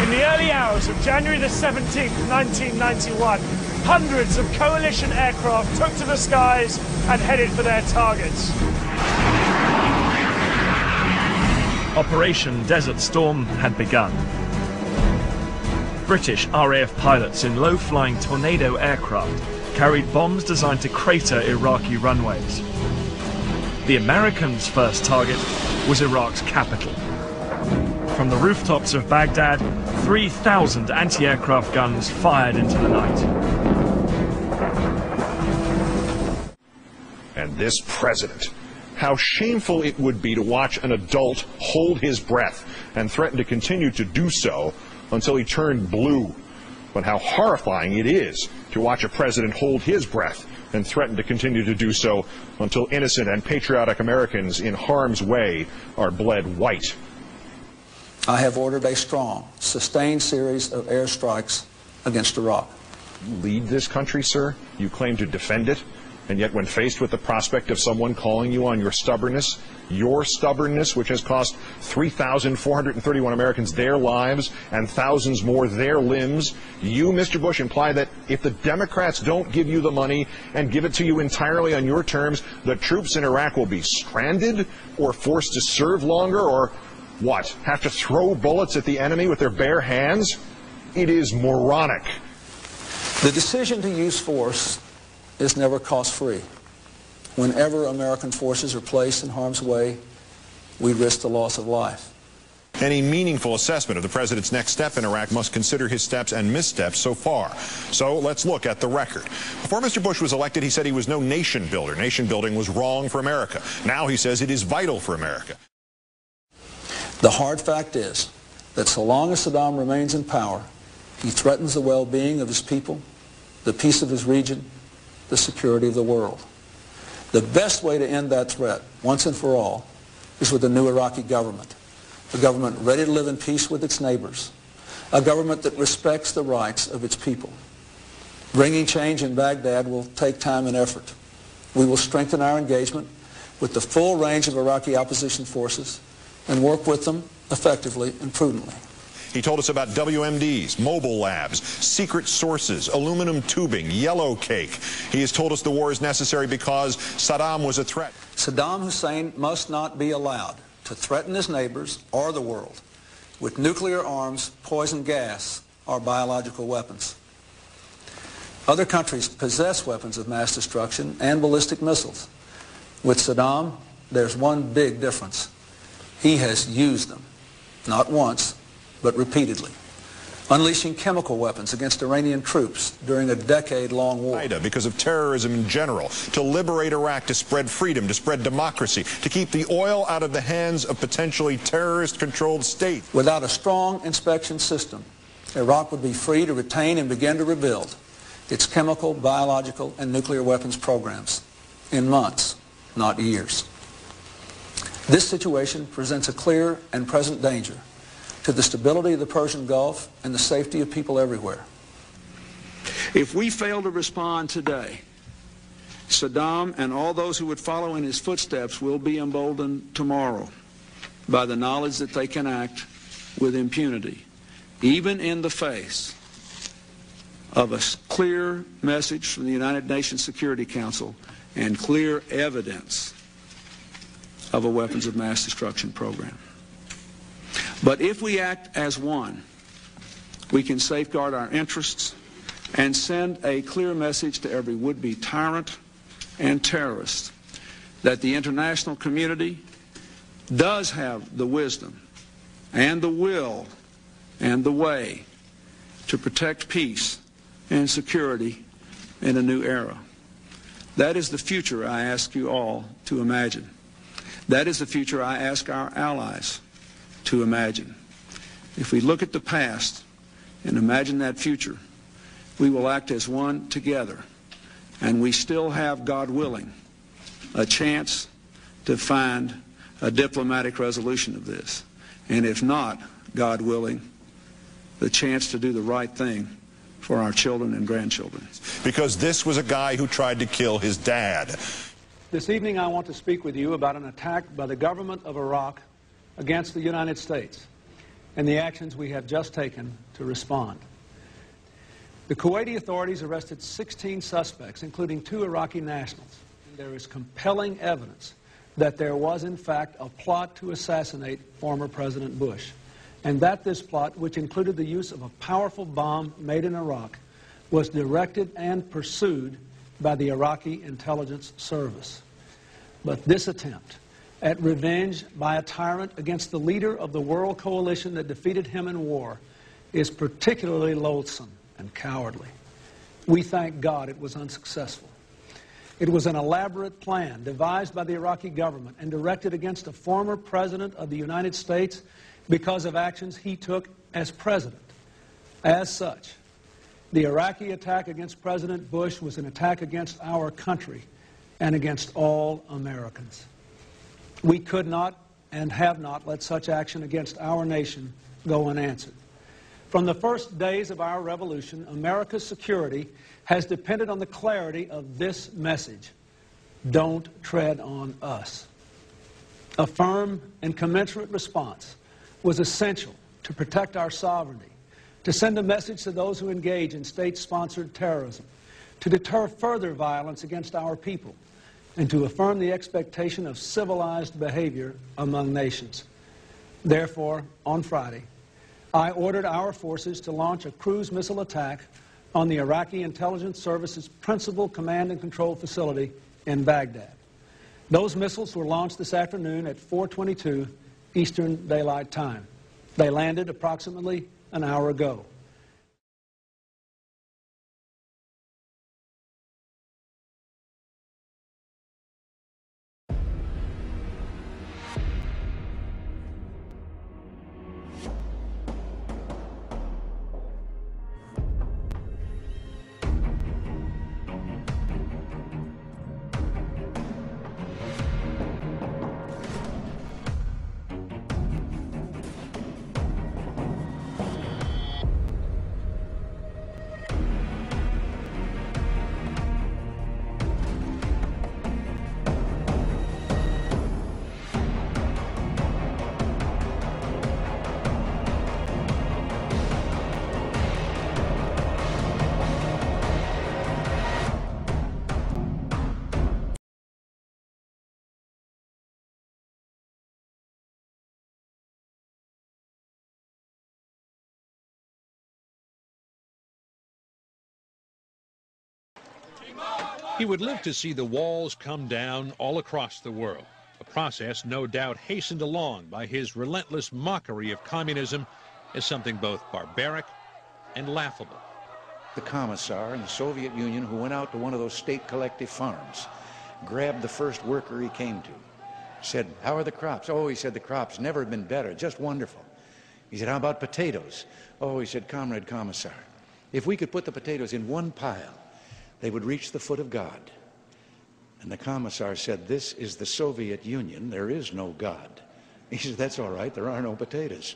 In the early hours of January the 17th, 1991, hundreds of coalition aircraft took to the skies and headed for their targets. Operation Desert Storm had begun. British RAF pilots in low-flying Tornado aircraft carried bombs designed to crater Iraqi runways. The Americans' first target was Iraq's capital. From the rooftops of Baghdad, 3,000 anti-aircraft guns fired into the night. And this president, how shameful it would be to watch an adult hold his breath and threaten to continue to do so until he turned blue. But how horrifying it is to watch a president hold his breath and threaten to continue to do so until innocent and patriotic Americans in harm's way are bled white. I have ordered a strong, sustained series of airstrikes against Iraq. You lead this country, sir. You claim to defend it. And yet when faced with the prospect of someone calling you on your stubbornness, which has cost 3,431 Americans their lives and thousands more their limbs, you, Mr. Bush, imply that if the Democrats don't give you the money and give it to you entirely on your terms, the troops in Iraq will be stranded or forced to serve longer or, what, have to throw bullets at the enemy with their bare hands? It is moronic. The decision to use force is never cost-free. Whenever American forces are placed in harm's way, we risk the loss of life. Any meaningful assessment of the president's next step in Iraq must consider his steps and missteps so far. So let's look at the record. Before Mr. Bush was elected, he said he was no nation builder. Nation building was wrong for America. Now he says it is vital for America. The hard fact is that so long as Saddam remains in power, he threatens the well-being of his people, the peace of his region, the security of the world. The best way to end that threat, once and for all, is with a new Iraqi government. A government ready to live in peace with its neighbors. A government that respects the rights of its people. Bringing change in Baghdad will take time and effort. We will strengthen our engagement with the full range of Iraqi opposition forces and work with them effectively and prudently. He told us about WMDs, mobile labs, secret sources, aluminum tubing, yellow cake. He has told us the war is necessary because Saddam was a threat. Saddam Hussein must not be allowed to threaten his neighbors or the world with nuclear arms, poison gas, or biological weapons. Other countries possess weapons of mass destruction and ballistic missiles. With Saddam, there's one big difference. He has used them, not once, but repeatedly, unleashing chemical weapons against Iranian troops during a decade-long war. Because of terrorism in general, to liberate Iraq, to spread freedom, to spread democracy, to keep the oil out of the hands of potentially terrorist-controlled states. Without a strong inspection system, Iraq would be free to retain and begin to rebuild its chemical, biological, and nuclear weapons programs in months, not years. This situation presents a clear and present danger to the stability of the Persian Gulf and the safety of people everywhere. If we fail to respond today, Saddam and all those who would follow in his footsteps will be emboldened tomorrow by the knowledge that they can act with impunity, even in the face of a clear message from the United Nations Security Council and clear evidence of a weapons of mass destruction program. But if we act as one, we can safeguard our interests and send a clear message to every would-be tyrant and terrorist that the international community does have the wisdom and the will and the way to protect peace and security in a new era. That is the future I ask you all to imagine. That is the future I ask our allies to imagine. If we look at the past and imagine that future, we will act as one together, and we still have, God willing, a chance to find a diplomatic resolution of this. And if not, God willing, the chance to do the right thing for our children and grandchildren. Because this was a guy who tried to kill his dad. This evening I want to speak with you about an attack by the government of Iraq against the United States. and the actions we have just taken to respond. The Kuwaiti authorities arrested 16 suspects, including 2 Iraqi nationals. There is compelling evidence that there was, in fact, a plot to assassinate former President Bush, and that this plot, which included the use of a powerful bomb made in Iraq, was directed and pursued by the Iraqi intelligence service. But this attempt at revenge by a tyrant against the leader of the world coalition that defeated him in war is particularly loathsome and cowardly. We thank God it was unsuccessful. It was an elaborate plan devised by the Iraqi government and directed against a former president of the United States because of actions he took as president. As such, the Iraqi attack against President Bush was an attack against our country and against all Americans. We could not and have not let such action against our nation go unanswered. From the first days of our revolution, America's security has depended on the clarity of this message: don't tread on us. A firm and commensurate response was essential to protect our sovereignty, to send a message to those who engage in state-sponsored terrorism, to deter further violence against our people, and to affirm the expectation of civilized behavior among nations. Therefore, on Friday, I ordered our forces to launch a cruise missile attack on the Iraqi intelligence service's principal command and control facility in Baghdad. Those missiles were launched this afternoon at 4:22 Eastern Daylight Time. They landed approximately an hour ago. He would live to see the walls come down all across the world, a process no doubt hastened along by his relentless mockery of communism as something both barbaric and laughable. The commissar in the Soviet Union who went out to one of those state collective farms, grabbed the first worker he came to, said, "How are the crops?" "Oh," he said, "the crops never been better, just wonderful." He said, "How about potatoes?" "Oh," he said, "Comrade Commissar, if we could put the potatoes in one pile, they would reach the foot of God." And the commissar said, "This is the Soviet Union. There is no God." He said, "That's all right. There are no potatoes."